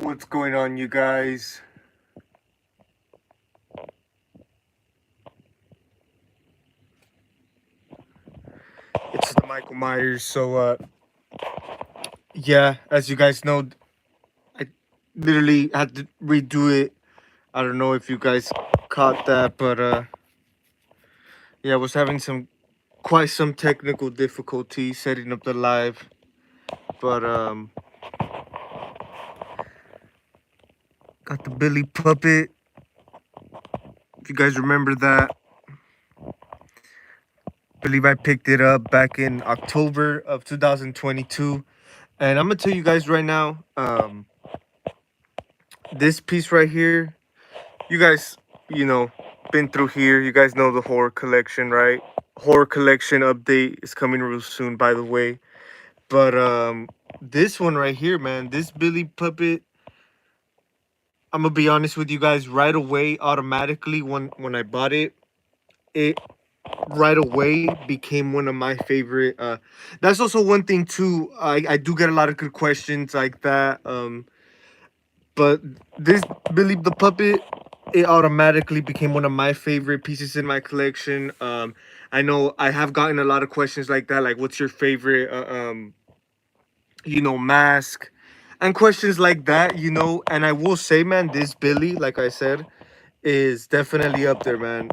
What's going on, you guys? It's the Michael Myers. Yeah, as you guys know, I literally had to redo it. I don't know if you guys caught that, but yeah, I was having quite some technical difficulty setting up the live. But got the Billy Puppet. If you guys remember that, believe I picked it up back in October of 2022, and I'm gonna tell you guys right now, this piece right here, you guys, you know, been through here. You guys know the horror collection, right? Horror collection update is coming real soon, by the way. But this one right here, man, this Billy Puppet, I'm gonna be honest with you guys, right away, automatically when I bought it, it right away became one of my favorite. That's also one thing too. I do get a lot of good questions like that. But this Billy the Puppet, it automatically became one of my favorite pieces in my collection. I know I have gotten a lot of questions like that, like what's your favorite, mask, and questions like that. And I will say, man, this Billy, like I said, is definitely up there, man.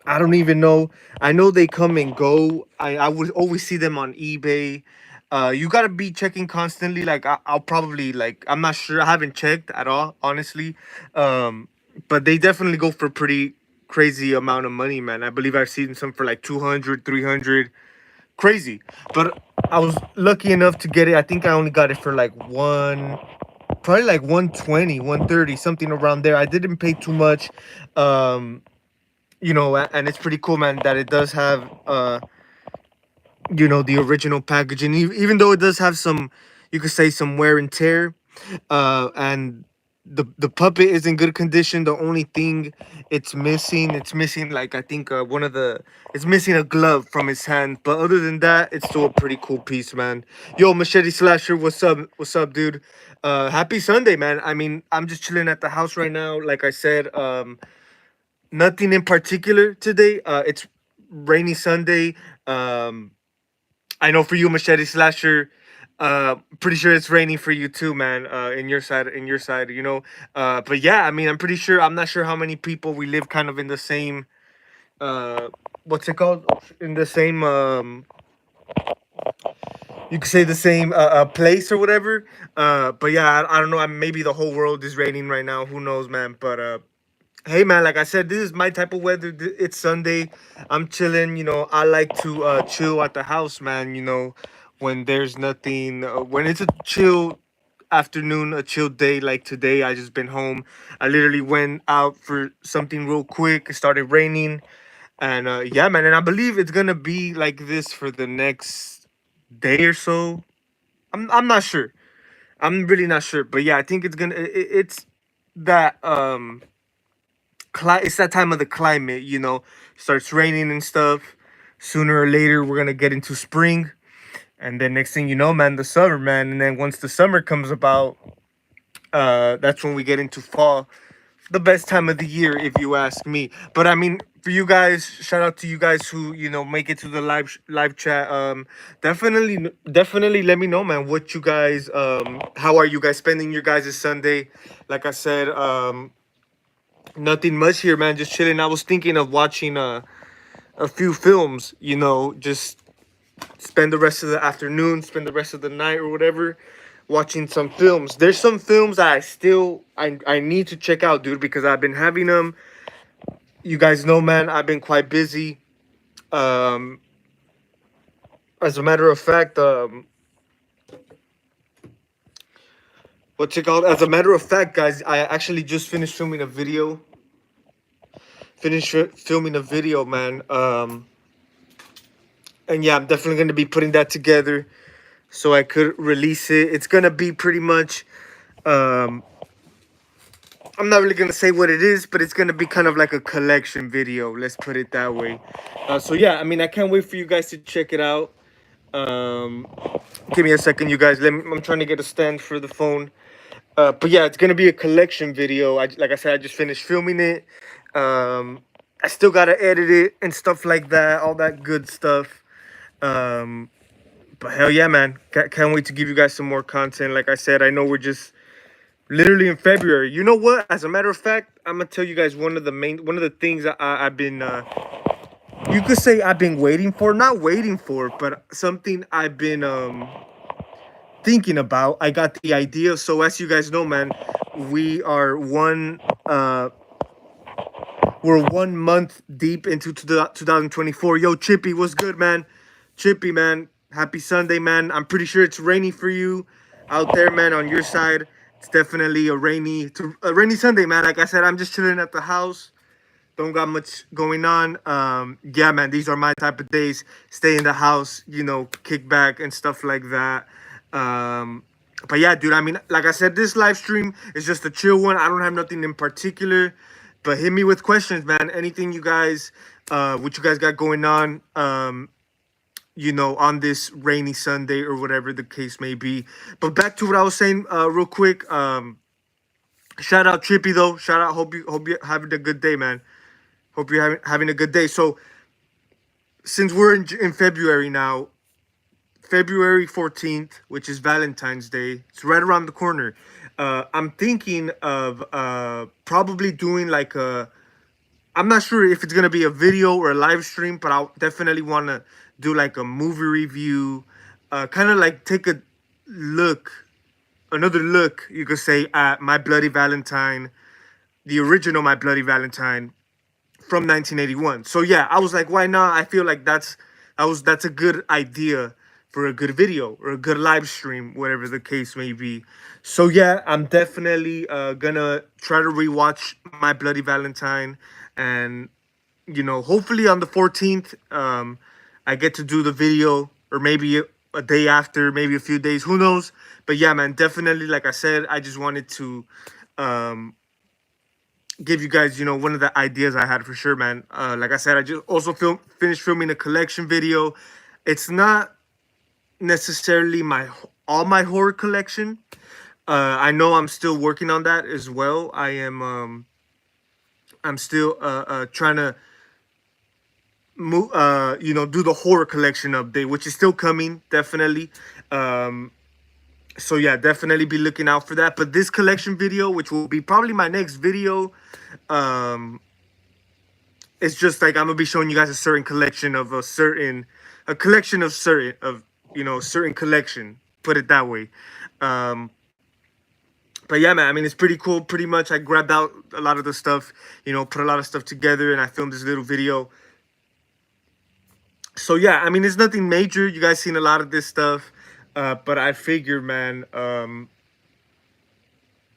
I don't even know. I know they come and go. I would always see them on eBay. You gotta be checking constantly. Like I'll probably like I'm not sure. I haven't checked at all, honestly. But they definitely go for pretty crazy amount of money, man. I believe I've seen some for like 200, 300, crazy. But I was lucky enough to get it. I think I only got it for like probably like 120, 130, something around there. I didn't pay too much. Um, and it's pretty cool, man, that it does have the original packaging, even though it does have some, you could say, some wear and tear, and the puppet is in good condition. The only thing it's missing, like, I think, it's missing a glove from his hand, but other than that, it's still a pretty cool piece, man. Yo, Machete Slasher, what's up, dude? Happy Sunday, man. I mean, I'm just chilling at the house right now, like I said. Nothing in particular today. It's rainy Sunday. Um, I know for you, Machete Slasher. Pretty sure it's raining for you too, man. In your side. But yeah, I mean, I'm pretty sure. I'm not sure how many people we live kind of in the same. What's it called? In the same. You could say the same place or whatever. But yeah, I don't know. Maybe the whole world is raining right now. Who knows, man? But hey, man, like I said, this is my type of weather. It's Sunday. I'm chilling. I like to chill at the house, man. When there's nothing, when it's a chill afternoon, a chill day like today. I just been home. I literally went out for something real quick. It started raining, and yeah, man. And I believe it's gonna be like this for the next day or so. I'm not sure. I'm really not sure, but yeah, I think it's that it's that time of the climate, starts raining and stuff. Sooner or later we're gonna get into spring, and then next thing you know, man, the summer, man. And then once the summer comes about, that's when we get into fall, the best time of the year, if you ask me. But I mean, for you guys, shout out to you guys who make it to the live chat. Definitely let me know, man, what you guys, how are you guys spending your guys' Sunday? Like I said, nothing much here, man. Just chilling. I was thinking of watching a few films. Just spend the rest of the afternoon, spend the rest of the night, or whatever, watching some films. There's some films that I need to check out, dude, because I've been having them. You guys know, man. I've been quite busy. Um, as a matter of fact, what's it called? As a matter of fact, guys, I actually just finished filming a video. Filming a video, man. And yeah, I'm definitely gonna be putting that together so I could release it. It's gonna be pretty much. Um, I'm not really gonna say what it is, but it's gonna be kind of like a collection video. Let's put it that way. So yeah, I mean, I can't wait for you guys to check it out. Um, give me a second, you guys. I'm trying to get a stand for the phone. But yeah, it's gonna be a collection video. Like I said, I just finished filming it. I still gotta edit it and stuff like that, all that good stuff. Um, but hell yeah, man, can't wait to give you guys some more content. Like I said, I know we're just literally in February. You know what? As a matter of fact, I'm gonna tell you guys one of the things I've been you could say I've been waiting for, not waiting for, but something I've been thinking about. I got the idea. So as you guys know, man, we are we're 1 month deep into 2024. Yo, Chippy, what's good, man? Chippy, man, happy Sunday, man. I'm pretty sure it's rainy for you out there, man. On your side, it's definitely a rainy Sunday, man. Like I said, I'm just chilling at the house. Don't got much going on. Yeah, man, these are my type of days. Stay in the house, kick back and stuff like that. But yeah, dude, I mean, like I said, this live stream is just a chill one. I don't have nothing in particular, but hit me with questions, man. Anything you guys, what you guys got going on, on this rainy Sunday or whatever the case may be. But back to what I was saying, real quick. Shout out Trippy though. Shout out. Hope you having a good day, man. Hope you're having a good day. So since we're in February now, February 14th, which is Valentine's Day, it's right around the corner. I'm thinking of probably doing like I'm not sure if it's gonna be a video or a live stream, but I'll definitely want to do like a movie review, kind of like take another look, you could say, at My Bloody Valentine, the original My Bloody Valentine from 1981. So yeah, I was like, why not? I feel like that's a good idea for a good video or a good live stream, whatever the case may be. So yeah, I'm definitely gonna try to rewatch My Bloody Valentine, and hopefully on the 14th, I get to do the video, or maybe a day after, maybe a few days, who knows. But yeah, man, definitely, like I said, I just wanted to um give you guys, one of the ideas I had for sure, man. Like I said, I just also finished filming a collection video. It's not necessarily all my horror collection. I know I'm still working on that as well. I'm still trying to move, do the horror collection update, which is still coming, definitely. So yeah, definitely be looking out for that. But this collection video, which will be probably my next video, it's just like I'm gonna be showing you guys a certain collection of a collection of certain collection. Put it that way. Um, but yeah, man, I mean, it's pretty cool. Pretty much, I grabbed out a lot of the stuff, put a lot of stuff together, and I filmed this little video. So yeah, I mean, it's nothing major. You guys seen a lot of this stuff, but I figured, man,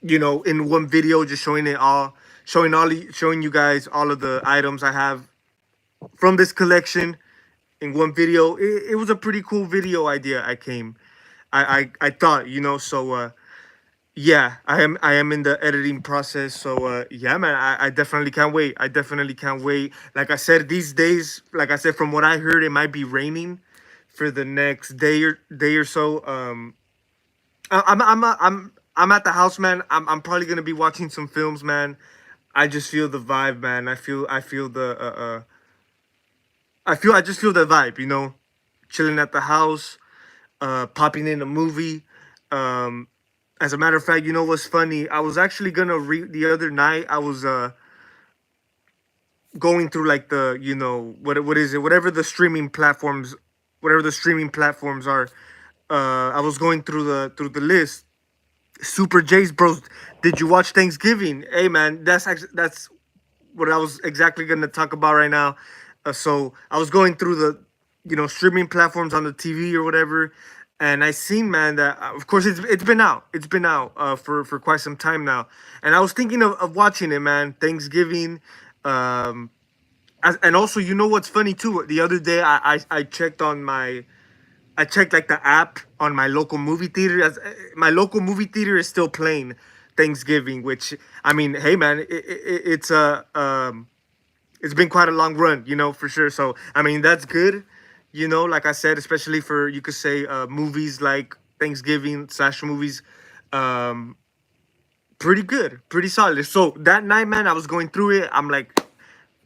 in one video, just showing you guys all of the items I have from this collection in one video. It was a pretty cool video idea. I thought, so yeah, I am in the editing process. So yeah, man, I definitely can't wait. I definitely can't wait. Like I said, these days, like I said, from what I heard, it might be raining for the next day or so. I'm at the house, man. I'm probably gonna be watching some films, man. I just feel the vibe, man. I feel the I just feel the vibe, chilling at the house, popping in a movie. Um, as a matter of fact, you know what's funny? I was actually gonna read the other night. I was going through like the what is it? Whatever the streaming platforms are. I was going through the list. Super J's, bros. Did you watch Thanksgiving? Hey, man, that's what I was exactly gonna talk about right now. So I was going through the streaming platforms on the TV or whatever, and I seen, man, that of course it's been out. It's been out for quite some time now, and I was thinking of watching it, man. Thanksgiving, and also, what's funny too? The other day I checked like the app on my local movie theater. As my local movie theater is still playing Thanksgiving, which, I mean, hey, man, it's been quite a long run, for sure. So I mean, that's good. You know, like I said, especially for you could say movies like Thanksgiving slash movies, um, pretty good, pretty solid. So that night, man, I was going through it. I'm like,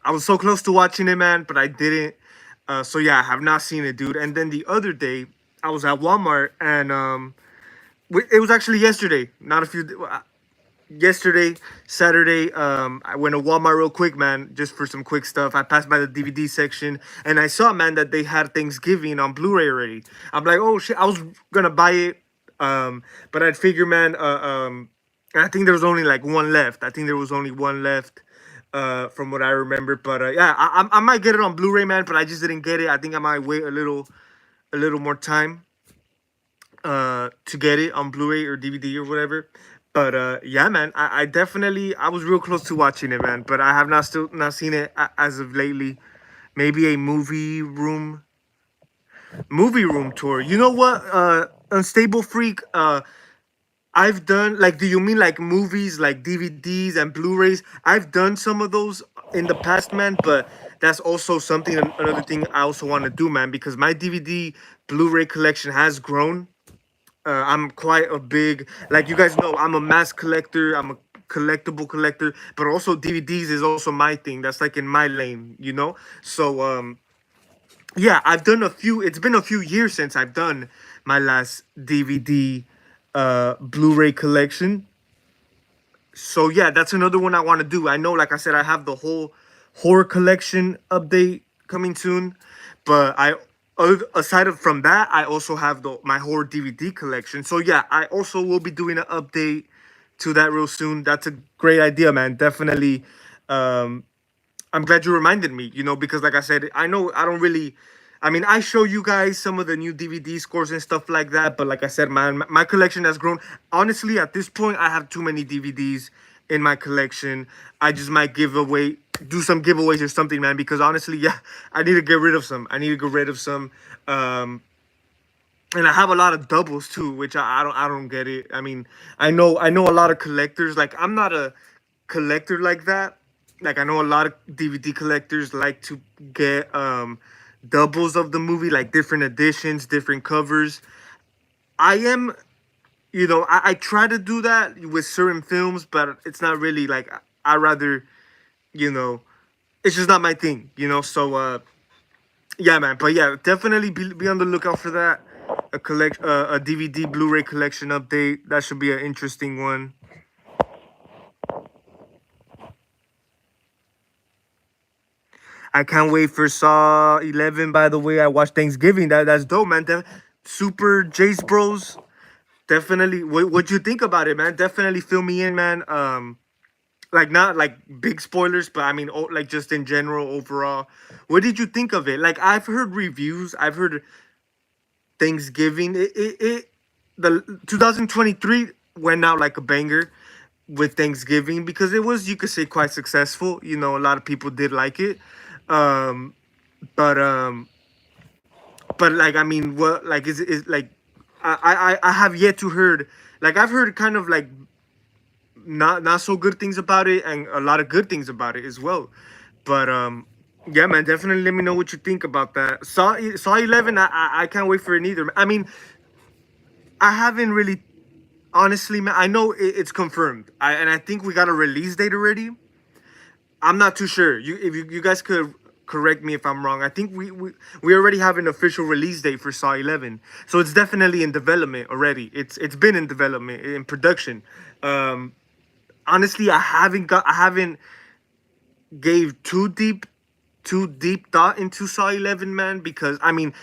I was so close to watching it, man, but I didn't. So yeah, I have not seen it, dude. And then the other day, I was at Walmart, and it was actually yesterday, not a few. Yesterday, Saturday, I went to Walmart real quick, man, just for some quick stuff. I passed by the DVD section, and I saw, man, that they had Thanksgiving on Blu-ray already. I'm like, oh shit, I was gonna buy it, but I'd figure, man, and I think there was only like one left. I think there was only one left, from what I remember. But yeah, I might get it on Blu-ray, man, but I just didn't get it. I think I might wait a little more time to get it on Blu-ray or DVD or whatever. But yeah, man, I definitely I was real close to watching it, man. But I have not seen it as of lately. Maybe a movie room tour. You know what? Unstable Freak. I've done like. Do you mean like movies, like DVDs and Blu-rays? I've done some of those in the past, man. But that's also something. Another thing I also want to do, man, because my DVD Blu-ray collection has grown. I'm quite a big, like you guys know, I'm a mass collector. I'm a collectible collector, but also DVDs is also my thing. That's like in my lane, you know. So yeah, I've done a few. It's been a few years since I've done my last DVD Blu-ray collection. So yeah, that's another one I want to do. I know, like I said, I have the whole horror collection update coming soon, but aside from that, I also have the my horror DVD collection. So yeah, I also will be doing an update to that real soon. That's a great idea, man. Definitely. Um, I'm glad you reminded me, you know, because like I said, I know I don't really. I mean, I show you guys some of the new DVD scores and stuff like that, but like I said, man, my collection has grown. Honestly, at this point, I have too many DVDs in my collection. I just might do some giveaways or something, man, because honestly, yeah, I need to get rid of some. I need to get rid of some. Um, and I have a lot of doubles too, which I don't get it. I mean, I know a lot of collectors. Like I'm not a collector like that. Like I know a lot of DVD collectors like to get doubles of the movie, like different editions, different covers. I am, you know, I try to do that with certain films, but it's not really like I rather, you know, it's just not my thing, you know. So yeah, man. But yeah, definitely be on the lookout for that. A DVD Blu-ray collection update. That should be an interesting one. I can't wait for Saw 11. By the way, I watched Thanksgiving. That's dope, man. Super Jace Bros. Definitely. What you think about it, man? Definitely fill me in, man. Like not like big spoilers, but I mean, like just in general, overall. What did you think of it? Like I've heard reviews. I've heard Thanksgiving. The 2023 went out like a banger with Thanksgiving because it was, you could say, quite successful. You know, a lot of people did like it. Um, but like I mean, what like is like I have yet to heard, like I've heard kind of like not so good things about it and a lot of good things about it as well. But yeah, man, definitely let me know what you think about that. Saw 11. I can't wait for it either. I mean, I haven't really, honestly, man. I know it's confirmed. And I think we got a release date already. I'm not too sure. You guys could correct me if I'm wrong. I think we already have an official release date for Saw 11. So it's definitely in development already. It's been in development, in production. Um Honestly, I haven't gave too deep thought into Saw 11, man, because I mean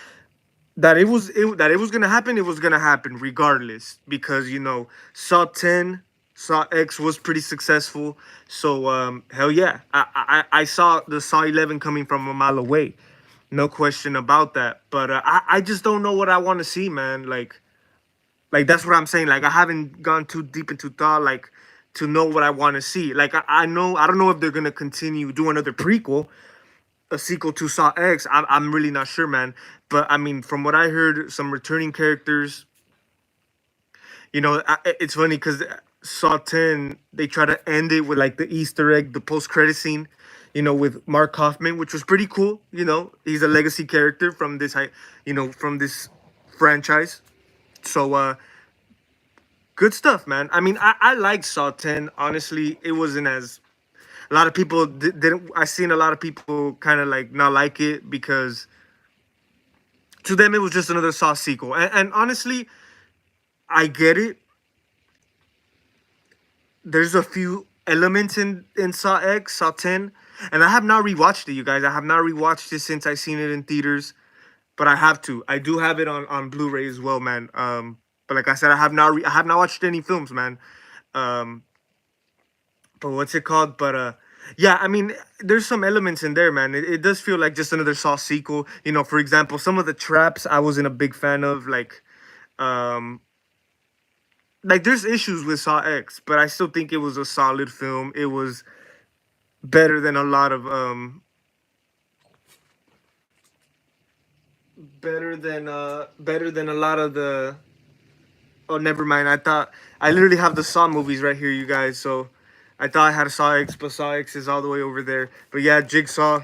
that it was gonna happen, it was gonna happen regardless, because you know Saw 10, Saw X was pretty successful. So hell yeah, I saw the Saw 11 coming from a mile away, no question about that. But I just don't know what I want to see, man. Like that's what I'm saying. Like I haven't gone too deep into thought, like to know what I want to see. Like I know I don't know if they're gonna continue do another prequel, a sequel to Saw X. I'm really not sure, man. But I mean, from what I heard, some returning characters. You know, it's funny because Saw 10, they try to end it with like the Easter egg, the post credit scene. with Mark Kaufman, which was pretty cool. He's a legacy character from from this franchise. So good stuff, man. I mean, I like Saw 10. Honestly, it wasn't as a lot of people didn't. I seen a lot of people kind of like not like it because to them it was just another Saw sequel. And honestly, I get it. There's a few elements in Saw X, Saw 10, and I have not rewatched it, you guys. I have not rewatched it since I seen it in theaters, but I have to. I do have it on Blu-ray as well, man. But like I said, I have not watched any films, man. Um, but what's it called? But yeah, I mean, there's some elements in there, man. It does feel like just another Saw sequel. For example, some of the traps I wasn't a big fan of, um, like there's issues with Saw X, but I still think it was a solid film. It was better than a lot of better than a lot of the. Oh, never mind. I literally have the Saw movies right here, you guys. So I thought I had a Saw X, but Saw X is all the way over there. But yeah, Jigsaw.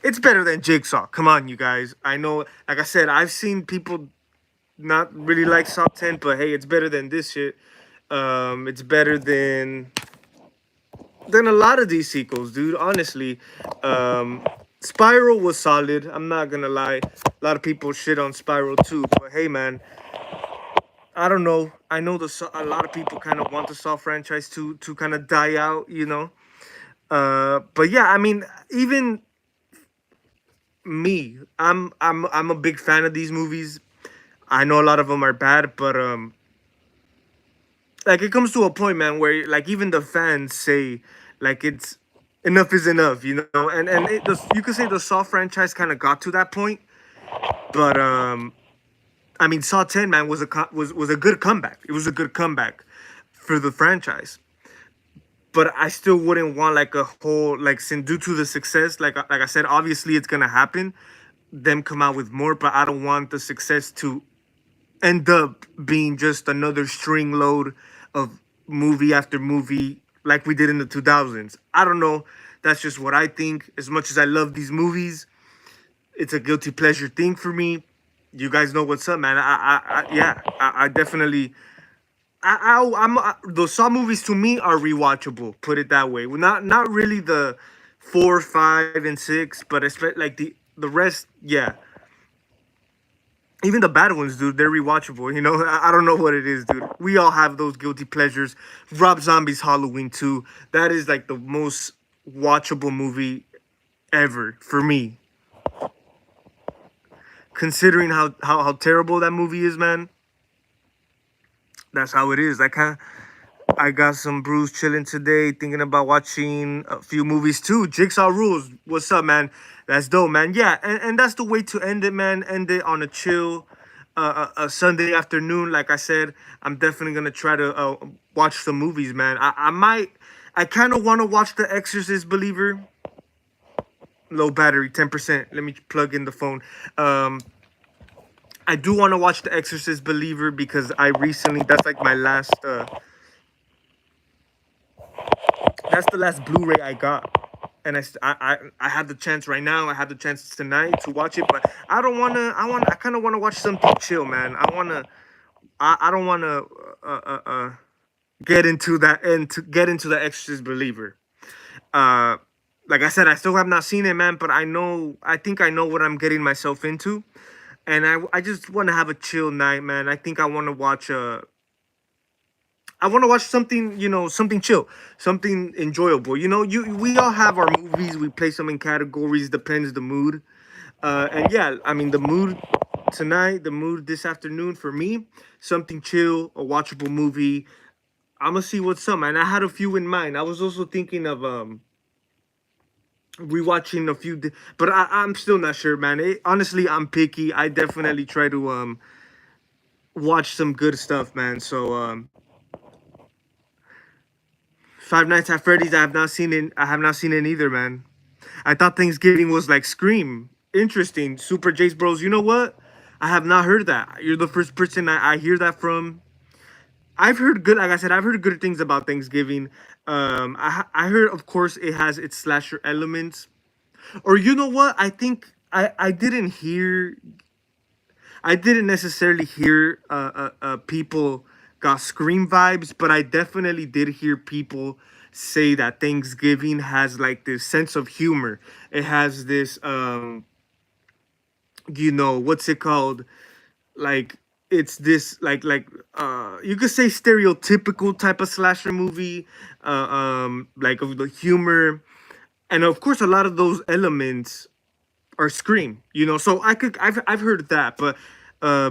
It's better than Jigsaw. Come on, you guys. I know, like I said, I've seen people not really like Saw 10, but hey, it's better than this shit. It's better than a lot of these sequels, dude. Honestly, Spiral was solid. I'm not gonna lie. A lot of people shit on Spiral too, but hey, man, I don't know. I know a lot of people kind of want the Saw franchise to kind of die out, you know. But yeah, I mean, even me, I'm a big fan of these movies. I know a lot of them are bad, but like it comes to a point, man, where like even the fans say like it's enough is enough, you know. You could say the Saw franchise kind of got to that point, but I mean, Saw 10, man, was a good comeback. It was a good comeback for the franchise. But I still wouldn't want like a whole like due to the success, like I said, obviously it's gonna happen. Them come out with more, but I don't want the success to end up being just another string load of movie after movie like we did in the 2000s. I don't know. That's just what I think. As much as I love these movies, it's a guilty pleasure thing for me. You guys know what's up, man. Yeah, I definitely. The Saw movies to me are rewatchable. Put it that way. Well, not really the 4, 5, and 6, but especially like the rest. Yeah, even the bad ones, dude. They're rewatchable. I don't know what it is, dude. We all have those guilty pleasures. Rob Zombie's Halloween 2. That is like the most watchable movie ever for me. Considering how terrible that movie is, man. That's how it is. I got some brews chilling today, thinking about watching a few movies too. Jigsaw Rules. What's up, man? That's dope, man. Yeah, and that's the way to end it, man. End it on a chill, a Sunday afternoon. Like I said, I'm definitely gonna try to watch some movies, man. I might. I kind of want to watch The Exorcist Believer. Low battery, 10%. Let me plug in the phone. I do want to watch The Exorcist Believer because I recently. That's like my last. That's the last Blu-ray I got, and I have the chance right now. I have the chance tonight to watch it, but I don't wanna. I kind of want to watch something chill, man. I don't wanna get into that and to get into the Exorcist Believer. Uh, like I said, I still have not seen it, man. But I know. I think I know what I'm getting myself into, and I just want to have a chill night, man. I think I want to watch I want to watch something, something chill, something enjoyable. We all have our movies. We place them in categories. Depends the mood. And yeah, I mean the mood tonight, the mood this afternoon for me, something chill, a watchable movie. I'm gonna see what's up, man. I had a few in mind. I was also thinking of rewatching a few, but I'm still not sure, man. Honestly, I'm picky. I definitely try to watch some good stuff, man. So Five Nights at Freddy's. I have not seen it. I have not seen it either, man. I thought Thanksgiving was like Scream. Interesting. Super Jace Bros. You know what? I have not heard that. You're the first person I hear that from. I've heard good, like I said, I've heard good things about Thanksgiving. I heard, of course, it has its slasher elements. Or you know what? I think I didn't necessarily hear people got Scream vibes, but I definitely did hear people say that Thanksgiving has like this sense of humor. It has this, what's it called? Like it's this you could say stereotypical type of slasher movie, like of the humor, and of course a lot of those elements are Scream. So I've heard that, but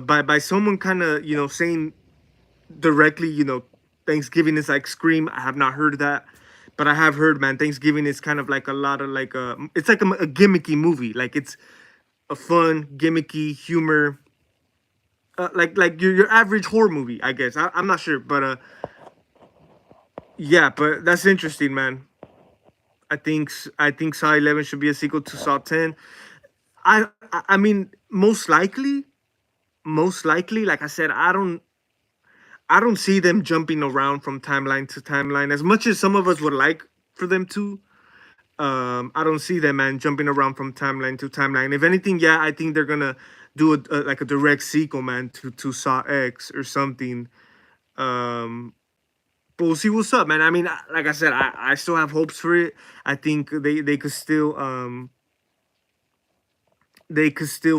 by someone kind of saying directly, Thanksgiving is like Scream. I have not heard that, but I have heard, man, Thanksgiving is kind of like a lot of like it's like a gimmicky movie. Like it's a fun gimmicky humor, like your average horror movie, I guess. I'm not sure, but yeah, but that's interesting, man. I think Saw 11 should be a sequel to Saw 10. I mean, most likely, like I said, I don't see them jumping around from timeline to timeline as much as some of us would like for them to. I don't see them, man, jumping around from timeline to timeline. If anything, yeah, I think they're gonna do like a direct sequel, man, to Saw X or something. Um, but we'll see what's up, man. I mean, like I said, I still have hopes for it. I think they could still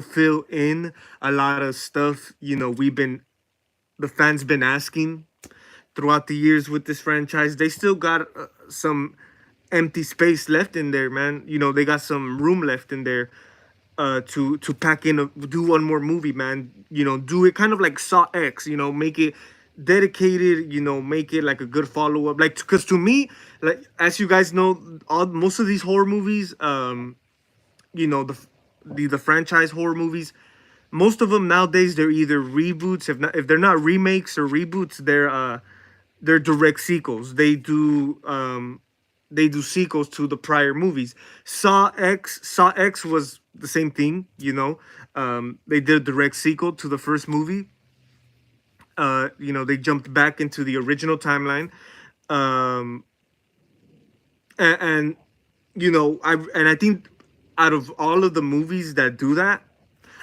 fill in a lot of stuff. The fans been asking throughout the years with this franchise. They still got some empty space left in there, man. They got some room left in there to pack in do one more movie, man. Do it kind of like Saw X. Make it dedicated. Make it like a good follow up. Like, because to me, like as you guys know, all most of these horror movies, you know the the franchise horror movies, most of them nowadays they're either reboots. If they're not remakes or reboots, they're direct sequels. They do sequels to the prior movies. Saw X was the same thing. They did a direct sequel to the first movie. They jumped back into the original timeline. Um, and I think out of all of the movies that do that,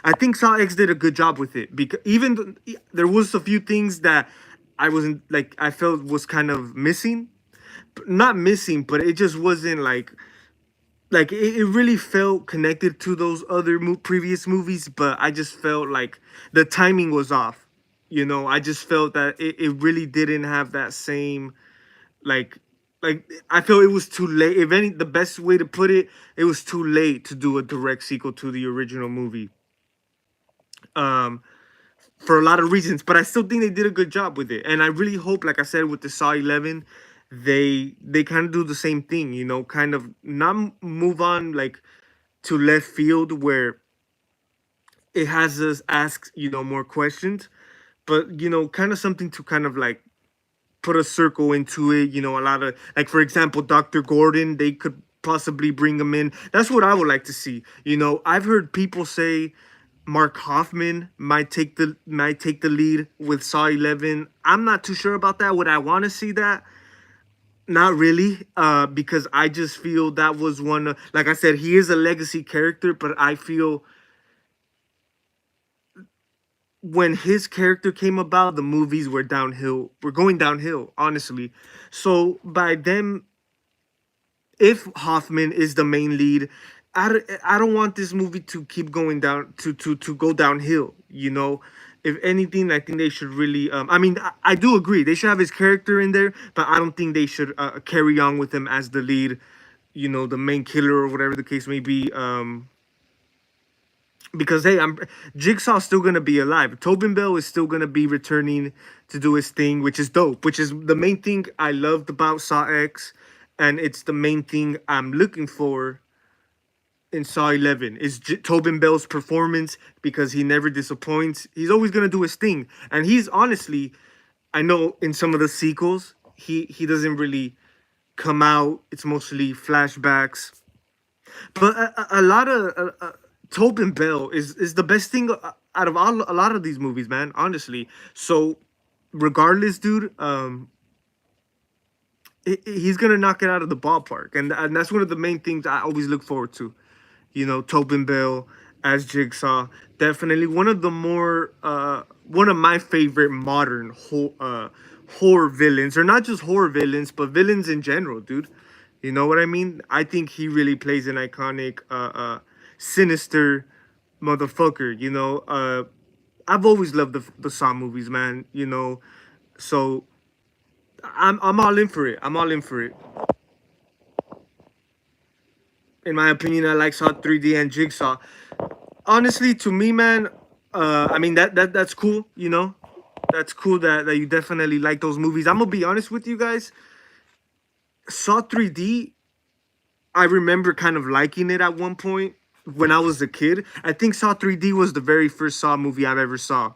I think Saw X did a good job with it, because there was a few things that I felt was kind of missing, not missing, but it just wasn't it really felt connected to those other previous movies, but I just felt like the timing was off. I just felt that it really didn't have that same, like I feel it was too late. If any, the best way to put it, it was too late to do a direct sequel to the original movie. Um, for a lot of reasons, but I still think they did a good job with it. And I really hope, like I said, with the Saw 11, they kind of do the same thing, kind of not move on like to left field where it has us ask, more questions, but kind of something to kind of like put a circle into it. A lot of, like, for example, Dr. Gordon, they could possibly bring him in. That's what I would like to see. I've heard people say Mark Hoffman might take the lead with Saw 11. I'm not too sure about that. Would I want to see that? Not really, because I just feel that was like I said, he is a legacy character, but I feel when his character came about, the movies were going downhill, honestly. So by them, if Hoffman is the main lead, I don't want this movie to keep going down to go downhill. If anything, I think they should really. I mean, I do agree they should have his character in there, but I don't think they should carry on with him as the lead. The main killer or whatever the case may be. Because hey, Jigsaw's still gonna be alive. Tobin Bell is still gonna be returning to do his thing, which is dope. Which is the main thing I loved about Saw X, and it's the main thing I'm looking for in Saw 11 is Tobin Bell's performance, because he never disappoints. He's always gonna do his thing, and he's honestly, I know in some of the sequels he doesn't really come out. It's mostly flashbacks, but a lot of Tobin Bell is the best thing out of a lot of these movies, man. Honestly, so regardless, dude, he's gonna knock it out of the ballpark, and that's one of the main things I always look forward to. You know, Tobin Bell as Jigsaw, definitely one of my favorite modern horror villains, or not just horror villains, but villains in general, dude. You know what I mean? I think he really plays an iconic, sinister motherfucker. I've always loved the Saw movies, man. So I'm all in for it. I'm all in for it. In my opinion, I like Saw 3D and Jigsaw. Honestly, to me, man, I mean that's cool. That's cool that you definitely like those movies. I'm gonna be honest with you guys. Saw 3D, I remember kind of liking it at one point when I was a kid. I think Saw 3D was the very first Saw movie I've ever saw.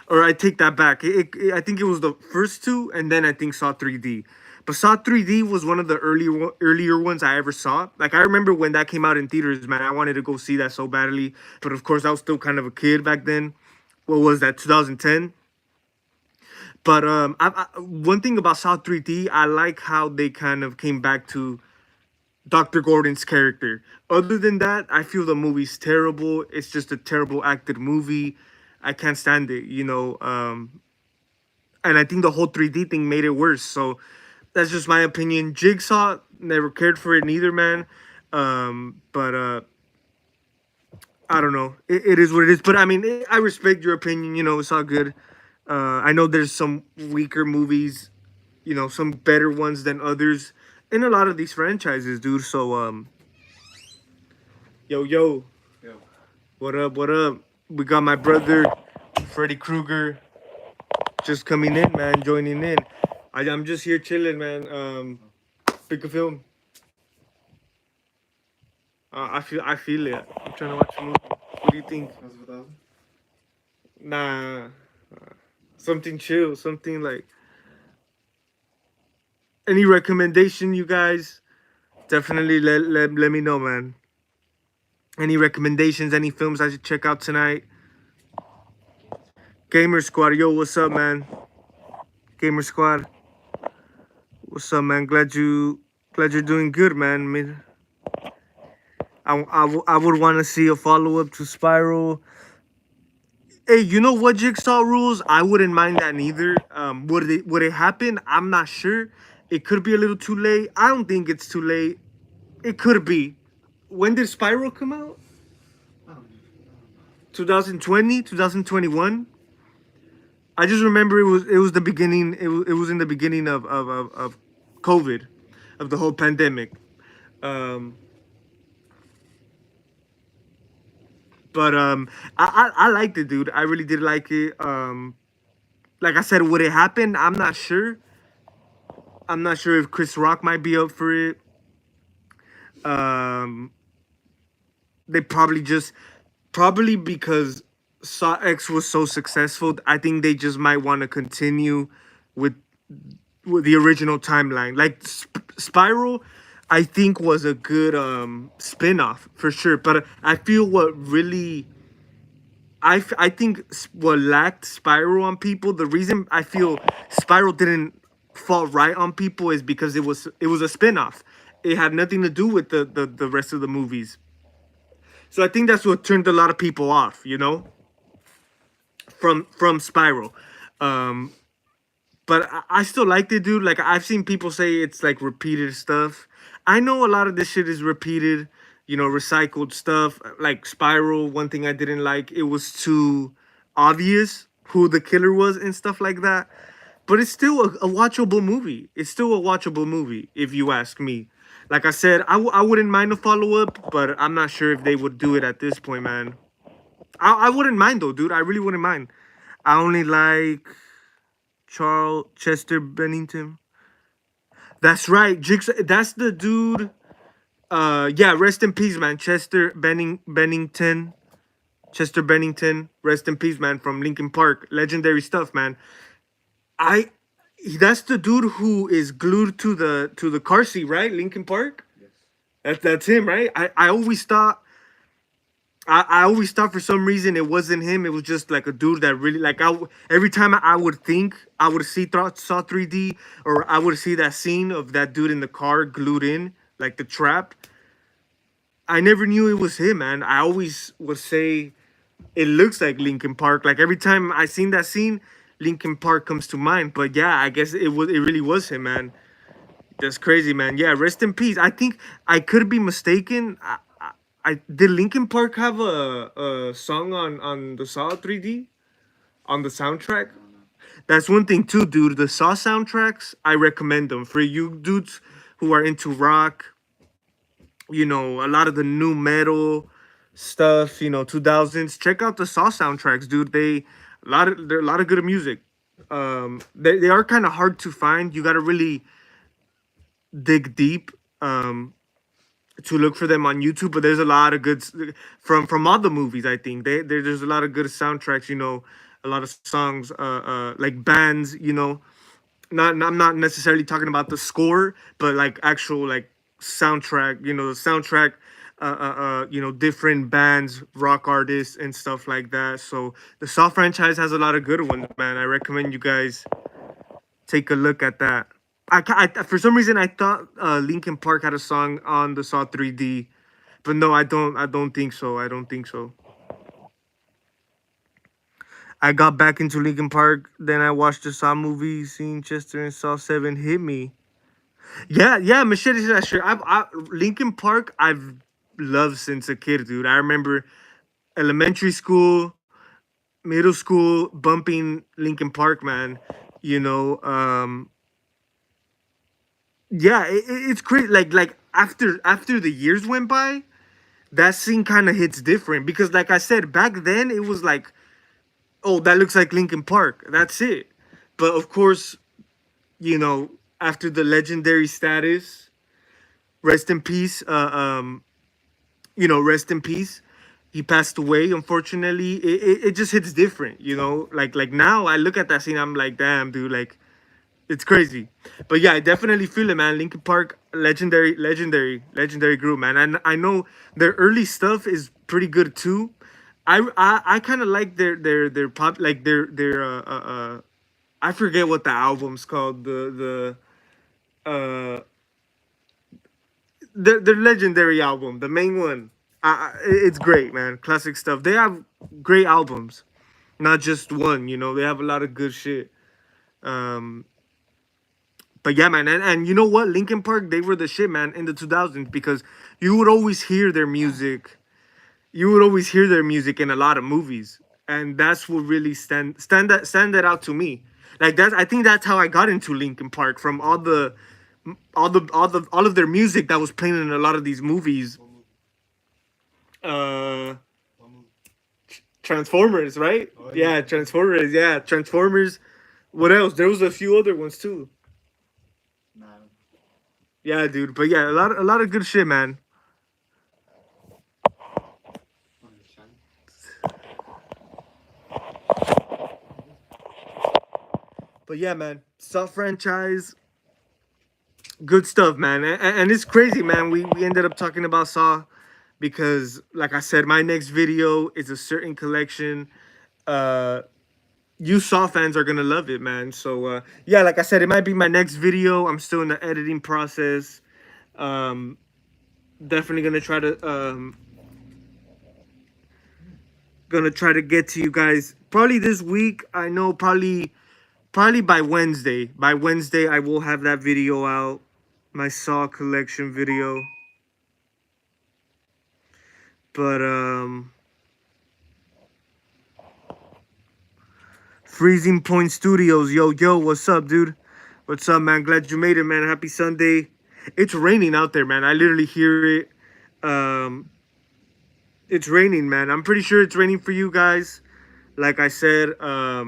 Or I take that back. I think it was the first two, and then I think Saw 3D. But Saw 3D was one of the earlier ones I ever saw. Like I remember when that came out in theaters, man. I wanted to go see that so badly, but of course I was still kind of a kid back then. What was that? 2010. But one thing about Saw 3D, I like how they kind of came back to Dr. Gordon's character. Other than that, I feel the movie's terrible. It's just a terrible acted movie. I can't stand it. And I think the whole 3D thing made it worse. So that's just my opinion. Jigsaw, never cared for it neither, man. But I don't know. It is what it is. But I mean, I respect your opinion. It's all good. I know there's some weaker movies, some better ones than others in a lot of these franchises, dude. So yo, Yo, what up? What up? We got my brother Freddy Krueger just coming in, man, joining in. I'm just here chilling, man. Pick a film. I feel it. I'm trying to watch a movie. What do you think? House of a Thousand. Nah, something chill, something like. Any recommendation, you guys? Definitely let me know, man. Any recommendations? Any films I should check out tonight? Gamer Squad, yo, what's up, man? Gamer Squad, what's up, man? Glad you're doing good, man. I would want to see a follow up to Spiral. Hey, you know what, Jigsaw rules? I wouldn't mind that neither. Would it happen? I'm not sure. It could be a little too late. I don't think it's too late. It could be. When did Spiral come out? 2020, 2021. I just remember it was the beginning. It was in the beginning of COVID, of the whole pandemic. Um, but I liked it, dude. I really did like it. Like I said, would it happen? I'm not sure. I'm not sure if Chris Rock might be up for it. Um, they probably because Saw X was so successful. I think they just might want to continue with with the original timeline. Like Spiral, I think was a good spin-off for sure. But I feel what really I think what lacked Spiral on people, the reason I feel Spiral didn't fall right on people is because it was a spin-off. It had nothing to do with the rest of the movies. So I think that's what turned a lot of people off, from Spiral. Um, but I still liked it, dude. Like I've seen people say it's like repeated stuff. I know a lot of this shit is repeated, recycled stuff. Like Spiral, one thing I didn't like, it was too obvious who the killer was and stuff like that. But it's still a watchable movie. It's still a watchable movie, if you ask me. Like I said, I wouldn't mind a follow up, but I'm not sure if they would do it at this point, man. I wouldn't mind though, dude. I really wouldn't mind. I only like Charles Chester Bennington. That's right. Jigsaw. That's the dude. Yeah. Rest in peace, man. Bennington. Chester Bennington. Rest in peace, man. From Linkin Park. Legendary stuff, man. I. That's the dude who is glued to the car seat, right? Linkin Park. Yes. That's him, right? I always thought I always thought for some reason it wasn't him. It was just like a dude that really like every time I would think I would see saw 3D, or I would see that scene of that dude in the car glued in like the trap. I never knew it was him, man. I always would say it looks like Linkin Park. Like every time I seen that scene, Linkin Park comes to mind. But yeah, I guess it really was him, man. That's crazy, man. Yeah, rest in peace. I think I could be mistaken. I did Linkin Park have a song on the Saw 3D on the soundtrack? That's one thing too, dude. The Saw soundtracks, I recommend them for you dudes who are into rock. You know, a lot of the new metal stuff. You know, 2000s. Check out the Saw soundtracks, dude. They're a lot of good music. They are kind of hard to find. You gotta really dig deep. To look for them on YouTube, but there's a lot of good from all the movies. I think there's a lot of good soundtracks. You know, a lot of songs, like bands. You know, I'm not necessarily talking about the score, but like actual like soundtrack. You know, the soundtrack. You know, different bands, rock artists, and stuff like that. So the Saw franchise has a lot of good ones, man. I recommend you guys take a look at that. For some reason I thought Linkin Park had a song on the Saw 3D, but no, I don't. I don't think so. I don't think so. I got back into Linkin Park, then I watched the Saw movie, seeing Chester and Saw 7 hit me. Yeah, yeah, Machete Slasher. Linkin Park. I've loved since a kid, dude. I remember elementary school, middle school, bumping Linkin Park, man. You know, yeah, it's crazy. Like after the years went by, that scene kind of hits different because, like I said, back then it was like, oh, that looks like Linkin Park. That's it. But of course, you know, after the legendary status, rest in peace. You know, rest in peace. He passed away. Unfortunately, it just hits different. You know, like now I look at that scene, I'm like, damn, dude, like it's crazy. But yeah, I definitely feel it, man. Linkin Park, legendary group, man. And I know their early stuff is pretty good too. I kind of like their pop, like I forget what the album's called. Uh their legendary album, the main one. It's great, man. Classic stuff. They have great albums, not just one. You know, they have a lot of good shit. Um, But yeah, man, and you know what? Linkin Park, they were the shit, man, in the 2000s because you would always hear their music. You would always hear their music in a lot of movies, and that's what really stand that out to me. Like that's, I think that's how I got into Linkin Park from all of their music that was playing in a lot of these movies. Uh, Transformers, right? Yeah, Transformers. Yeah, Transformers. What else? There was a few other ones too. Yeah, dude. But yeah, a lot of good shit, man. But yeah, man, Saw franchise, good stuff, man. And it's crazy, man. We ended up talking about Saw because, like I said, my next video is a certain collection. Uh, you Saw fans are gonna love it, man. So yeah, like I said, it might be my next video. I'm still in the editing process. Um, Definitely gonna try to get to you guys probably this week. I know probably by Wednesday. By Wednesday, I will have that video out, my Saw collection video. But Freezing Point Studios, yo, what's up, dude? What's up, man? Glad you made it, man. Happy Sunday. It's raining out there, man. I literally hear it. Um, it's raining, man. I'm pretty sure it's raining for you guys. Like I said, I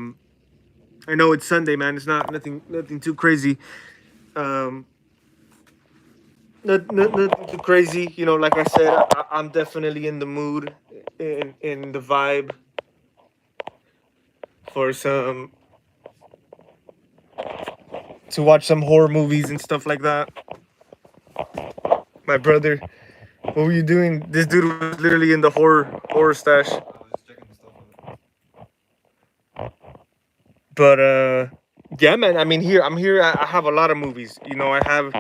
know it's Sunday, man. It's nothing too crazy. Um, nothing too crazy. You know, like I said, I'm definitely in the mood, in the vibe for some to watch some horror movies and stuff like that. My brother, what were you doing? This dude was literally in the horror horror stash. But yeah, man. I mean, here I'm here. I have a lot of movies. You know, I have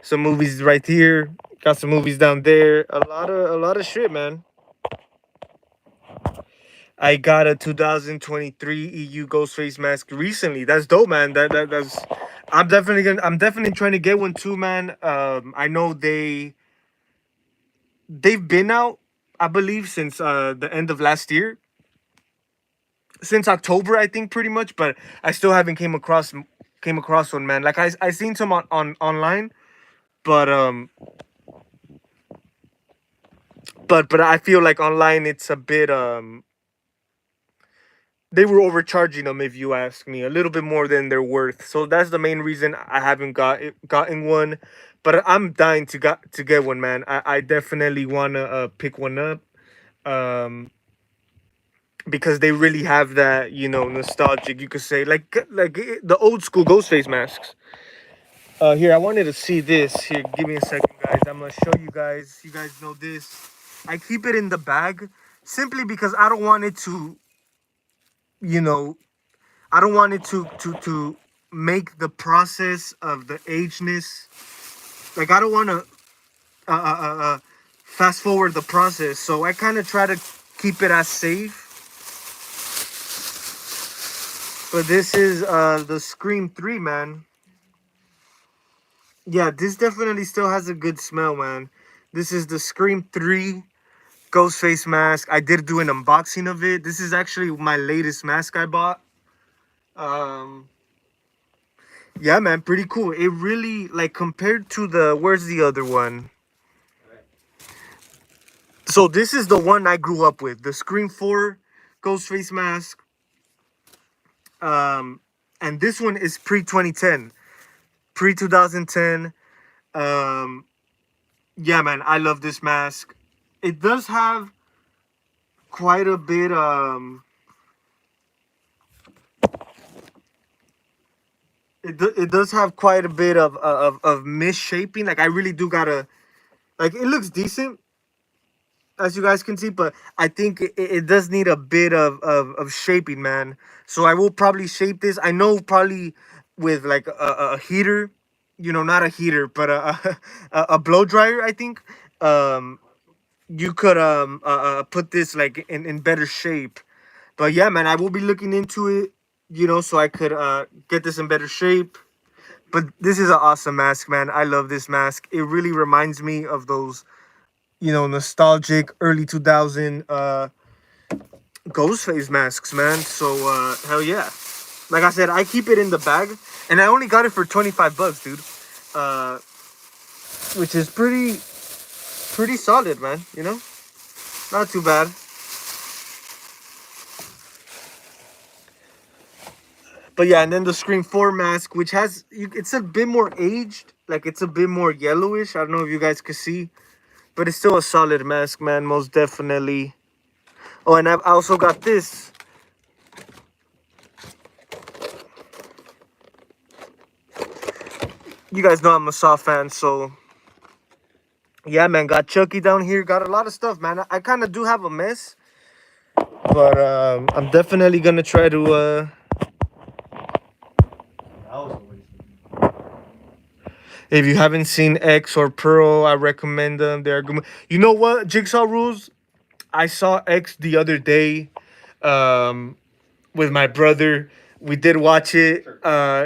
some movies right here. Got some movies down there. A lot of shit, man. I got a 2023 EU Ghostface mask recently. That's dope, man. That's. I'm definitely trying to get one too, man. I know they've been out, I believe, since the end of last year, since October, I think, pretty much. But I still haven't came across one, man. Like I seen some on online, but but I feel like online it's a bit they were overcharging them, if you ask me, a little bit more than they're worth. So that's the main reason I haven't gotten one. But I'm dying to get one, man. I definitely wanna pick one up. Um, because they really have that, nostalgic. You could say like the old school Ghostface masks. Here, I wanted to see this. Here, give me a second, guys. I'm gonna show you guys. You guys know this. I keep it in the bag simply because I don't want it to, you know, I don't want it to make the process of the ageness. Like I don't want to fast forward the process. So I kind of try to keep it as safe. But this is the Scream 3, man. Yeah, this definitely still has a good smell, man. This is the Scream 3 Ghostface mask. I did do an unboxing of it. This is actually my latest mask I bought. Um, yeah, man, pretty cool. It really, like, compared to where's the other one? So this is the one I grew up with, the Scream 4 Ghostface mask. Um, and this one is pre-2010, pre-2010. Um, yeah, man, I love this mask. It does have quite a bit. It does have quite a bit of misshaping. Like I really do gotta like. It looks decent, as you guys can see, but I think it does need a bit of shaping, man. So I will probably shape this. I know probably with like a heater, not a heater, but a blow dryer. I think you could put this like in better shape. But yeah, man, I will be looking into it, so I could get this in better shape. But this is an awesome mask, man. I love this mask. It really reminds me of those, nostalgic early 2000 Ghostface masks, man. So hell yeah. Like I said, I keep it in the bag, and I only got it for $25, dude. Uh, which is pretty solid, man. Not too bad. But yeah, and then the Scream 4 mask, which it's a bit more aged, like it's a bit more yellowish. I don't know if you guys can see, but it's still a solid mask, man, most definitely. Oh, and I also got this. You guys know I'm a Saw fan, so yeah, man, got Chucky down here, got a lot of stuff, man. I kind of do have a mess, but I'm definitely gonna try to if you haven't seen X or Pearl, I recommend them. They're good. You know what? Jigsaw Rules. I saw X the other day, um, with my brother. We did watch it.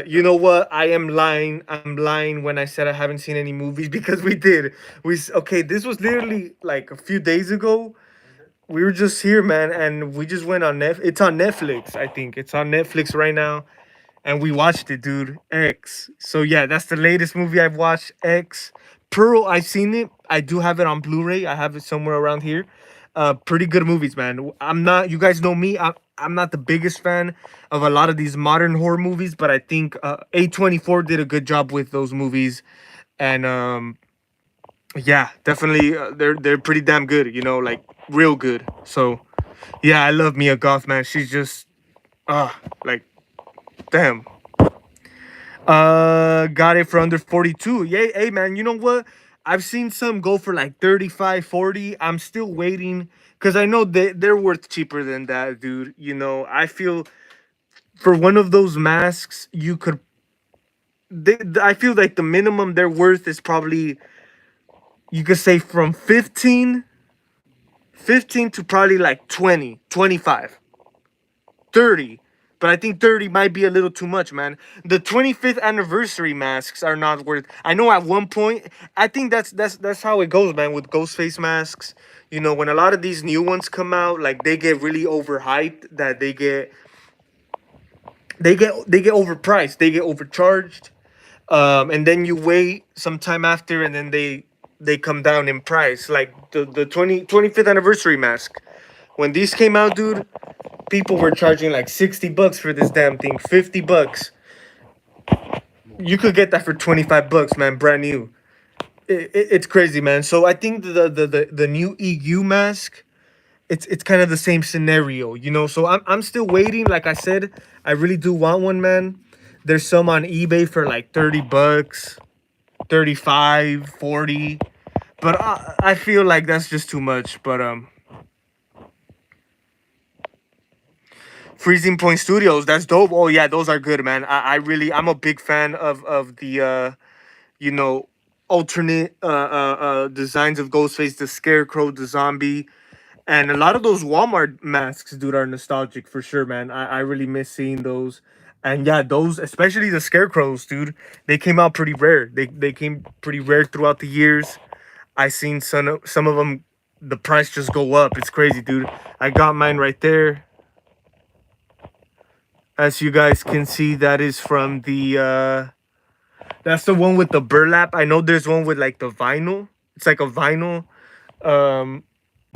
You know what? I am lying. I'm lying when I said I haven't seen any movies because we did. Okay. This was literally like a few days ago. We were just here, man, and we just went on It's on Netflix. I think it's on Netflix right now, and we watched it, dude. X. So yeah, that's the latest movie I've watched. X. Pearl. I've seen it. I do have it on Blu-ray. I have it somewhere around here. Pretty good movies, man. I'm not. You guys know me. I'm not the biggest fan of a lot of these modern horror movies, but I think A24 did a good job with those movies, and yeah, definitely they're pretty damn good. Like real good. So yeah, I love Mia Goth, man. She's just like damn. Got it for under 42. Yay, hey man, you know what? I've seen some go for like 35, 40. I'm still waiting because I know they're worth cheaper than that, dude. You know, I feel for one of those masks, you could. I feel like the minimum they're worth is probably, you could say from 15 to probably like 20, 25, 30. But I think 30 might be a little too much, man. The 25th anniversary masks are not worth. I know at one point, I think that's how it goes, man, with ghost face masks. You know, when a lot of these new ones come out, like they get really overhyped, that they get overpriced, they get overcharged. And then you wait some time after, and then they come down in price. Like the 25th anniversary mask, when these came out, dude, people were charging like $60 for this damn thing, $50. You could get that for $25, man, brand new. It's crazy, man. So I think the new EU mask, it's kind of the same scenario, you know. So I'm still waiting. Like I said, I really do want one, man. There's some on eBay for like $30, 35, 40. But I feel like that's just too much. But Freezing Point Studios, that's dope. Oh yeah, those are good, man. I'm a big fan of the you know, alternate designs of Ghostface, the Scarecrow, the Zombie, and a lot of those Walmart masks, dude, are nostalgic for sure, man. I really miss seeing those. And yeah, those, especially the Scarecrows, dude, they came out pretty rare. They came pretty rare throughout the years. I seen some of them, the price just go up. It's crazy, dude. I got mine right there. As you guys can see, that is from the that's the one with the burlap. I know there's one with like the vinyl. It's like a vinyl. Um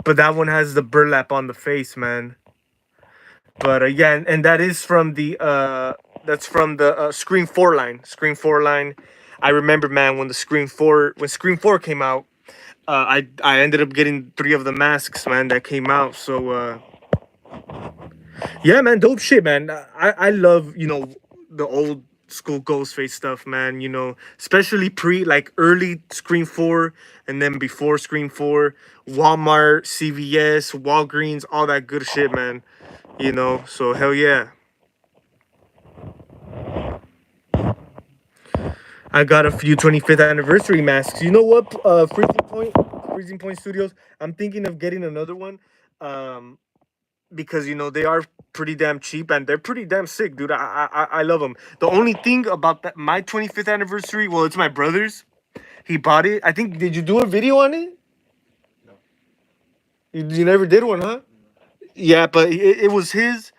but that one has the burlap on the face, man. But yeah, and that is from the that's from the Scream 4 line. Scream 4 line. I remember, man, when Scream 4 came out, I ended up getting 3 of the masks, man, that came out. So yeah, man, dope shit, man. I love, you know, the old school Ghostface stuff, man. You know, especially like early Scream 4, and then before Scream 4, Walmart, CVS, Walgreens, all that good shit, man. You know, so hell yeah. I got a few 25th anniversary masks. You know what? Freezing Point Studios. I'm thinking of getting another one. Um, because you know they are pretty damn cheap and they're pretty damn sick, dude. I love them. The only thing about that, my 25th anniversary, well, it's my brother's. He bought it. I think, did you do a video on it? You never did one, huh? Yeah, but it was his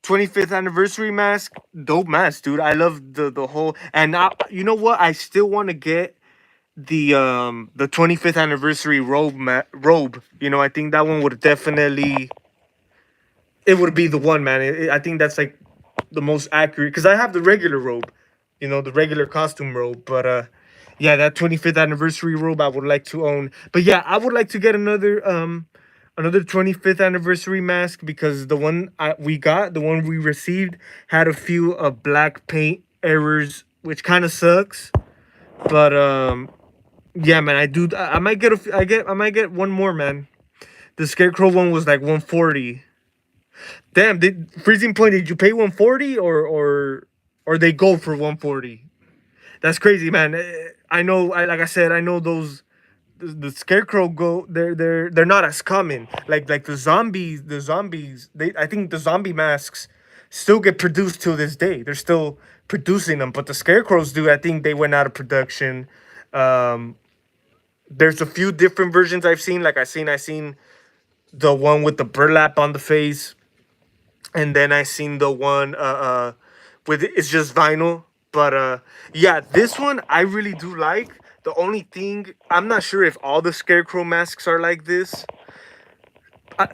25th anniversary mask. Dope mask, dude. I love the whole. And you know what? I still want to get the 25th anniversary robe. You know, I think that one would definitely, it would be the one, man. I think that's like the most accurate, because I have the regular robe, you know, the regular costume robe. But yeah, that 25th anniversary robe I would like to own. But yeah, I would like to get another 25th anniversary mask, because the one the one we received, had a few black paint errors, which kind of sucks. But yeah, man, I might get I might get one more, man. The Scarecrow one was like 140. Damn, did Freezing Point, did you pay 140, or they go for 140? That's crazy, man. I know, like I said, I know those, the Scarecrow go, they're not as common. Like the zombies, they, I think the zombie masks still get produced till this day. They're still producing them, but the Scarecrows, do, I think they went out of production. Um there's a few different versions I've seen. Like I seen the one with the burlap on the face, and then I seen the one with, it's just vinyl. But yeah, this one I really do like. The only thing, I'm not sure if all the Scarecrow masks are like this.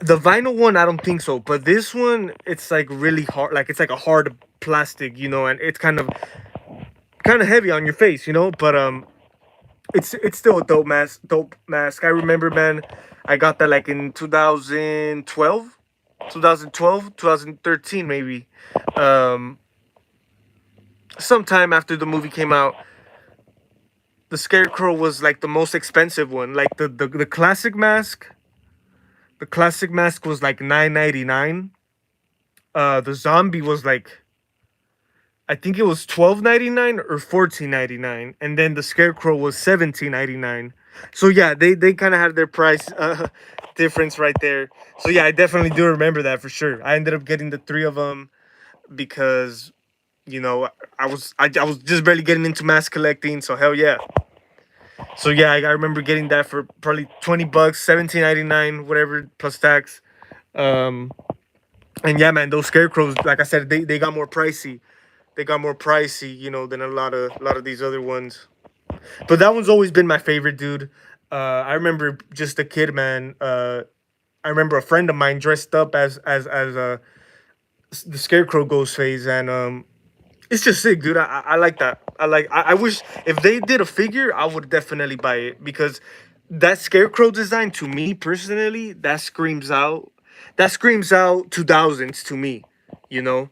The vinyl one, I don't think so. But this one, it's like really hard. Like it's like a hard plastic, you know, and it's kind of heavy on your face, you know. But it's still a dope mask. Dope mask. I remember, man. I got that like in 2012, 2013 maybe. Um, Sometime after the movie came out. the Scarecrow was like the most expensive one. Like the classic mask, the classic mask was like 9.99. The zombie was like, I think it was 12.99 or 14.99, and then the Scarecrow was 17.99. So yeah, they kind of had their price difference right there. So yeah, I definitely do remember that for sure. I ended up getting the three of them because I was just barely getting into mask collecting. So hell yeah. So yeah, I remember getting that for probably $20, 17.99, whatever plus tax. Um, and yeah, man, those Scarecrows, like I said, they got more pricey. They got more pricey, than a lot of these other ones. But that one's always been my favorite, dude. I remember just a kid, man. I remember a friend of mine dressed up as the Scarecrow Ghostface, and it's just sick, dude. I like that. I wish if they did a figure, I would definitely buy it because that Scarecrow design to me personally, that screams out 2000s to me, you know.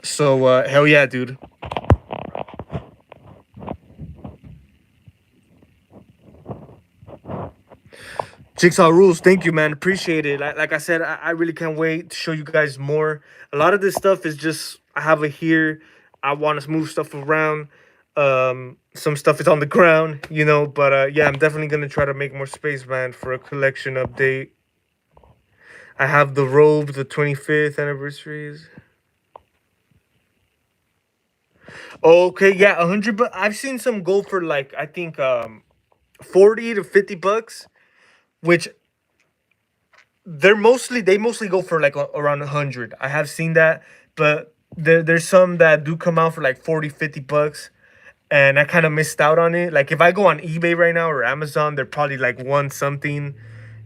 So hell yeah, dude. Jigsaw rules. Thank you, man. Appreciate it. Like I said, I really can't wait to show you guys more. A lot of this stuff is just I have it here. I want to move stuff around. Some stuff is on the ground, But yeah, I'm definitely gonna try to make more space, man, for a collection update. I have the robe, the 25th anniversaries. Okay, yeah, 100. But I've seen some go for like I think 40 to 50 bucks, which they mostly go for like around 100. I have seen that, but there's some that do come out for like 40, 50 bucks, and I kind of missed out on it. Like if I go on eBay right now or Amazon, they're probably like one something,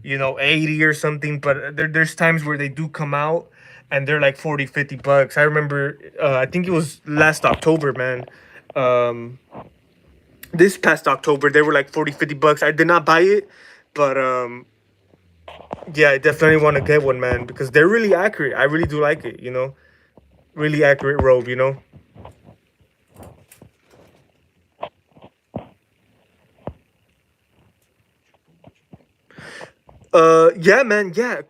80 or something. But there's times where they do come out and they're like 40, 50 bucks. I remember, I think it was last October, man. Um, this past October, they were like 40, 50 bucks. I did not buy it, but yeah, I definitely want to get one, man, because they're really accurate. I really do like it. Really accurate robe. Yeah, man, yeah.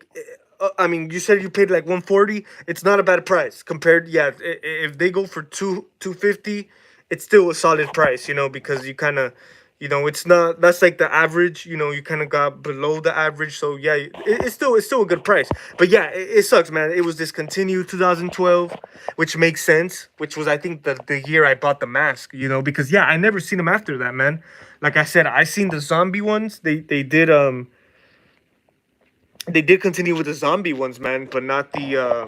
I mean, you said you paid like 140. It's not a bad price compared. Yeah, if they go for 250, it's still a solid price. Because you kind of, it's not. That's like the average. You kind of got below the average. So yeah, it's still a good price. But yeah, it sucks, man. It was discontinued 2012, which makes sense. Which was I think the year I bought the mask. Because yeah, I never seen them after that, man. Like I said, I seen the zombie ones. They did continue with the zombie ones, man, but not the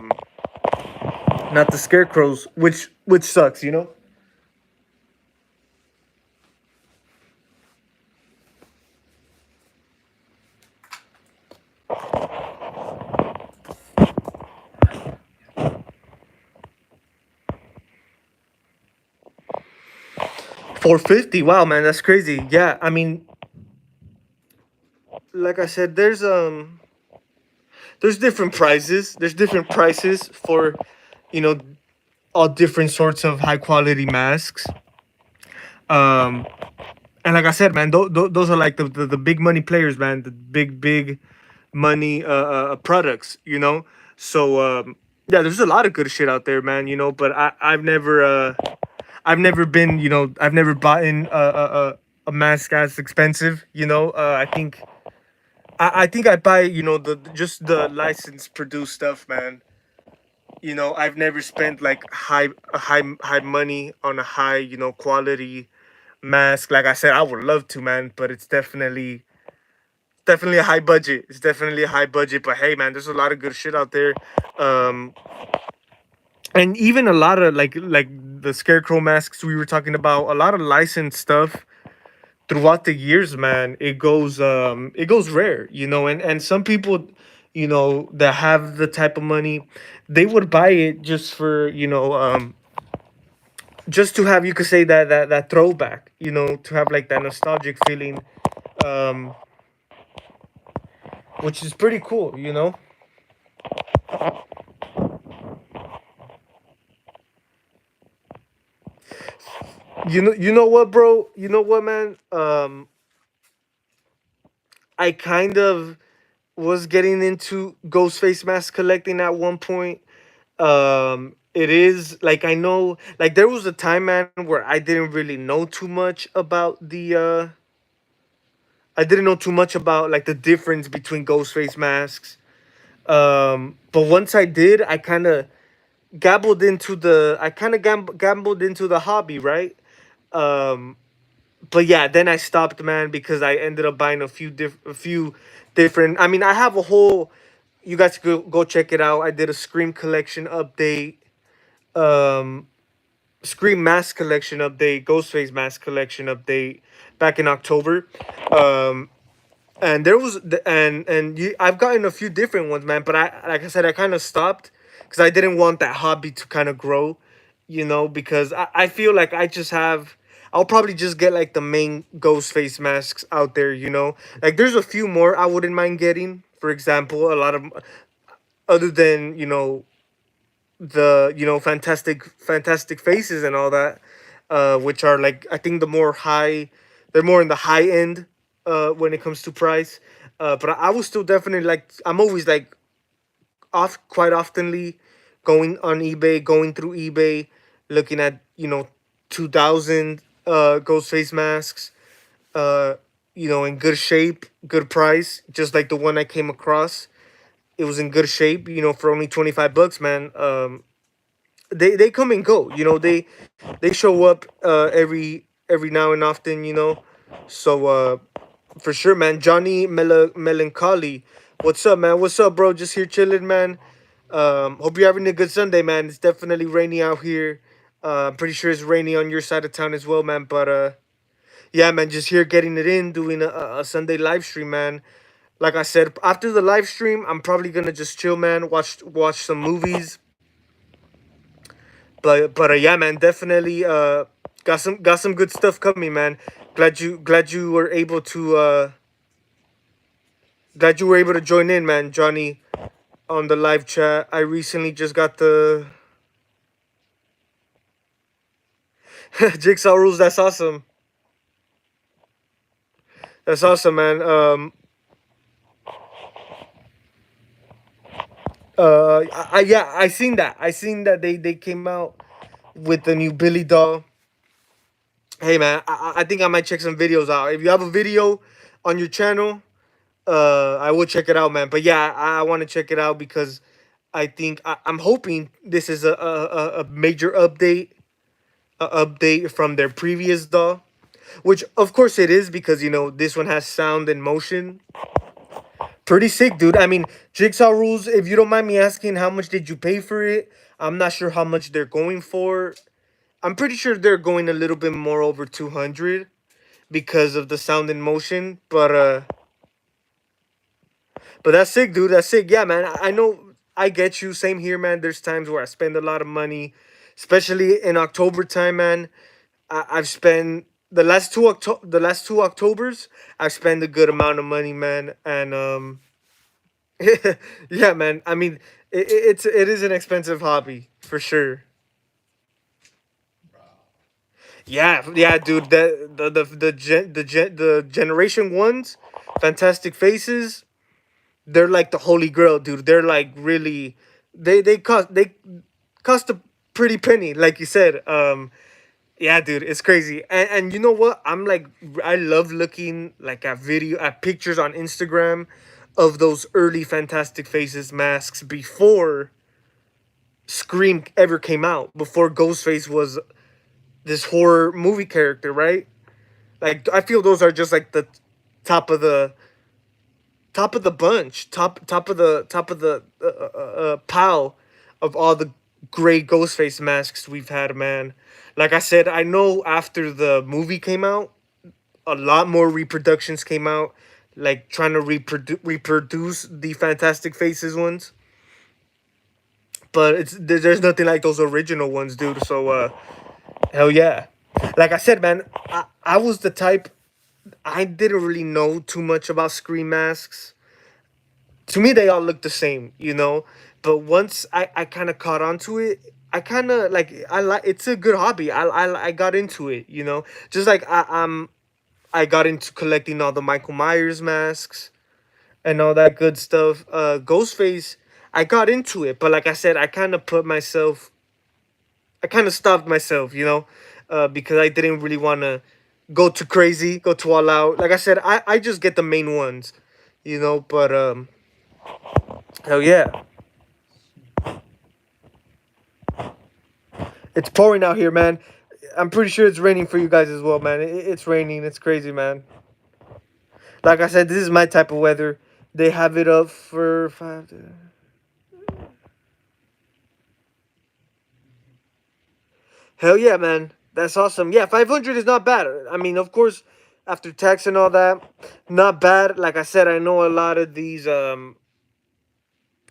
scarecrows, which sucks. 450. Wow, man, that's crazy. Yeah, I mean, like I said, there's different prices. There's different prices for you know all different sorts of high quality masks. Um, and like I said, man, those are like the big money players, man. The big money products. So yeah, there's a lot of good shit out there, man. But I've never been, I've never bought in a mask as expensive. I think I buy, the just the licensed produced stuff, man. I've never spent like high money on a high, quality mask. Like I said, I would love to, man, but it's definitely a high budget. It's definitely a high budget. But hey, man, there's a lot of good shit out there. Um, and even a lot of like the scarecrow masks we were talking about, a lot of licensed stuff throughout the years, man, it goes rare, and some people, that have the type of money, they would buy it just for, just to have, you could say, that throwback, to have like that nostalgic feeling, um which is pretty cool. You know what, bro? You know what, man? I kind of was getting into ghost face mask collecting at one point. It is like I know, like there was a time, man, where I didn't really know too much about I didn't know too much about like the difference between ghost face masks. But once I did, I kind of gambled into the hobby, right? Um, but yeah, then I stopped, man, because I ended up buying a few different. I mean, I have a whole. You guys go check it out. I did a Scream collection update, um, Scream mask collection update, Ghostface mask collection update back in October. Um, and there was I've gotten a few different ones, man. But I, like I said, I kind of stopped because I didn't want that hobby to kind of grow, because I feel like I'll probably just get like the main ghost face masks out there, like there's a few more I wouldn't mind getting. For example, a lot of other than the fantastic faces and all that, which are like I think they're more in the high end when it comes to price. But I will still definitely like I'm always like off quite oftenly going on eBay, going through eBay, looking at 2,000 ghost face masks, uh, in good shape, good price, just like the one I came across. It was in good shape, for only 25 bucks, man. They come and go, they show up every now and often, So for sure, man. Johnny Melancholy, what's up, man? What's up, bro? Just here chilling, man. Hope you're having a good Sunday, man. It's definitely rainy out here. I'm pretty sure it's rainy on your side of town as well, man. But yeah, man, just here getting it in, doing a Sunday live stream, man. Like I said, after the live stream, I'm probably gonna just chill, man. Watch some movies. But yeah, man, definitely got some good stuff coming, man. Glad you were able to join in, man, Johnny, on the live chat. I recently just got the Jigsaw rules. That's awesome. That's awesome, man. Yeah, I seen that. I seen that they came out with the new Billy doll. Hey, man, I think I might check some videos out. If you have a video on your channel, I will check it out, man. But yeah, I want to check it out because I'm hoping this is a major update from their previous doll, which of course it is because this one has sound and motion. Pretty sick, dude. I mean, Jigsaw rules. If you don't mind me asking, how much did you pay for it? I'm not sure how much they're going for. I'm pretty sure they're going a little bit more over 200 because of the sound and motion. But that's sick, dude. That's sick. Yeah, man. I know. I get you. Same here, man. There's times where I spend a lot of money, especially in October time, man. I've spent the last two Octobers. I've spent a good amount of money, man. And yeah, man. I mean, it is an expensive hobby for sure. Yeah, yeah, dude. The generation ones, fantastic faces. They're like the holy grail, dude. They're like really, they cost a pretty penny, like you said. Yeah, dude, it's crazy. And you know what? I love looking like at pictures on Instagram of those early Fantastic Faces masks before Scream ever came out, before Ghostface was this horror movie character, right? Like I feel those are just like the top of the top of the bunch, top of the pile of all the great Ghostface masks we've had, man. Like I said, I know after the movie came out, a lot more reproductions came out, like trying to reproduce the Fantastic Faces ones. But there's nothing like those original ones, dude. So hell yeah. Like I said, man, I was the type. I didn't really know too much about Scream masks. To me they all look the same. But once I kind of caught on to it, I kind of like I like it's a good hobby. I got into it, you know. Just like I got into collecting all the Michael Myers masks and all that good stuff. Ghostface, I got into it, but like I said, I kind of stopped myself, you know, because I didn't really want to go too crazy, go too all out. Like I said, I just get the main ones, you know. But hell yeah, it's pouring out here, man. I'm pretty sure it's raining for you guys as well, man. It's raining. It's crazy, man. Like I said, this is my type of weather. They have it up for 5. Hell yeah, man. That's awesome. Yeah, 500 is not bad. I mean, of course, after tax and all that, not bad. Like I said, I know a lot of these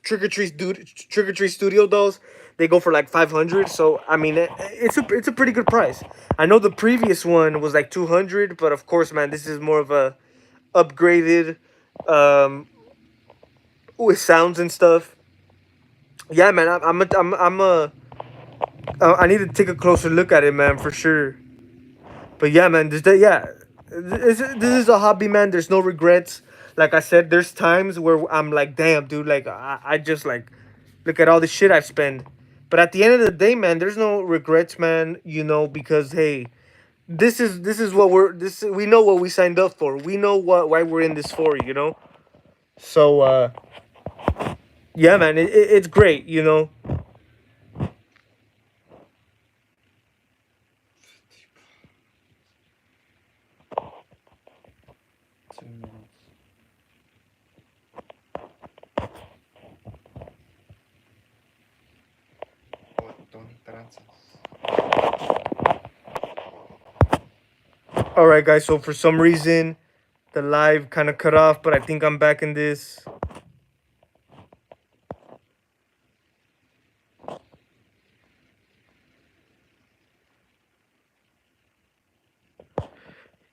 Trick or Treat Studio dolls. They go for like 500. So I mean, it's a pretty good price. I know the previous one was like 200, but of course, man, this is more of a upgraded um with sounds and stuff. Yeah, man, I need to take a closer look at it, man, for sure. But yeah, man, this is a hobby, man. There's no regrets. Like I said, there's times where I'm like, damn, dude, like I just like look at all the shit I've spent. But at the end of the day, man, there's no regrets, man. You know, because hey, this is what we know what we signed up for. We know what why we're in this for, you know. So yeah, man, it's great, you know. 2 minutes. Tony Tranzas. All right, guys. So for some reason, the live kind of cut off, but I think I'm back in this.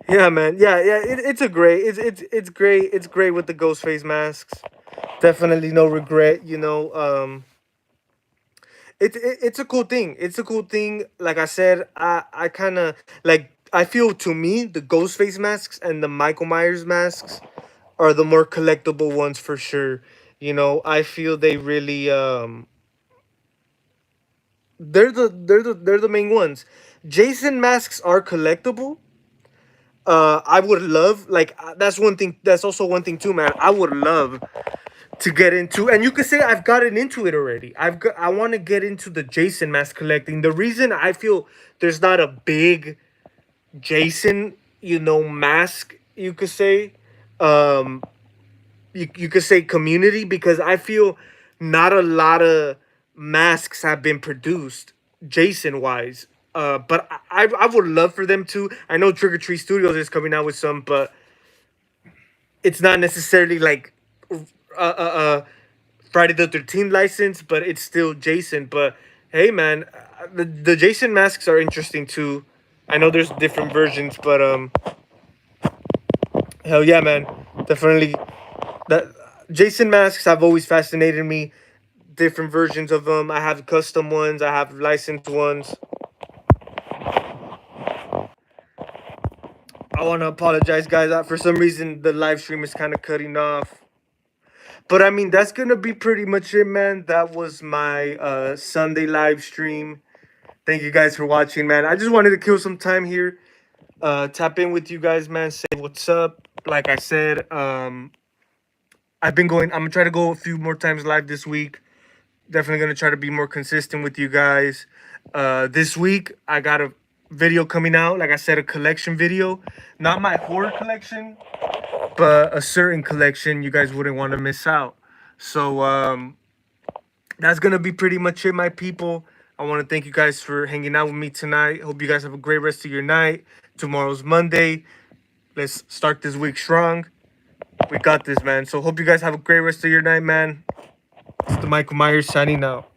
Yeah, man. Yeah. It's a great. It's great. It's great with the ghost face masks. Definitely no regret. You know. It's a cool thing. It's a cool thing. Like I said, I kind of like. I feel to me the ghost face masks and the Michael Myers masks are the more collectible ones for sure. You know, I feel they really they're the main ones. Jason masks are collectible. I would love like that's one thing. That's also one thing too, man. I would love to get into, and you could say I've gotten into it already. I want to get into the Jason mask collecting. The reason I feel there's not a big Jason, you know, mask, you could say, um, you could say community, because I feel not a lot of masks have been produced Jason wise. But I would love for them to. I know Trick or Treat Studios is coming out with some, but it's not necessarily like uh Friday the 13th license, but it's still Jason. But hey, man, the Jason masks are interesting too. I know there's different versions, but hell yeah, man, definitely that Jason masks have always fascinated me. Different versions of them. I have custom ones. I have licensed ones. I want to apologize, guys. For some reason, the live stream is kind of cutting off. But I mean, that's gonna be pretty much it, man. That was my Sunday live stream. Thank you guys for watching, man. I just wanted to kill some time here, tap in with you guys, man. Say what's up. Like I said, I've been going. I'm gonna try to go a few more times live this week. Definitely gonna try to be more consistent with you guys. This week I got a video coming out. Like I said, a collection video, not my horror collection, but a certain collection you guys wouldn't want to miss out. So that's gonna be pretty much it, my people. I want to thank you guys for hanging out with me tonight. Hope you guys have a great rest of your night. Tomorrow's Monday. Let's start this week strong. We got this, man. So hope you guys have a great rest of your night, man. It's the Michael Myers signing out.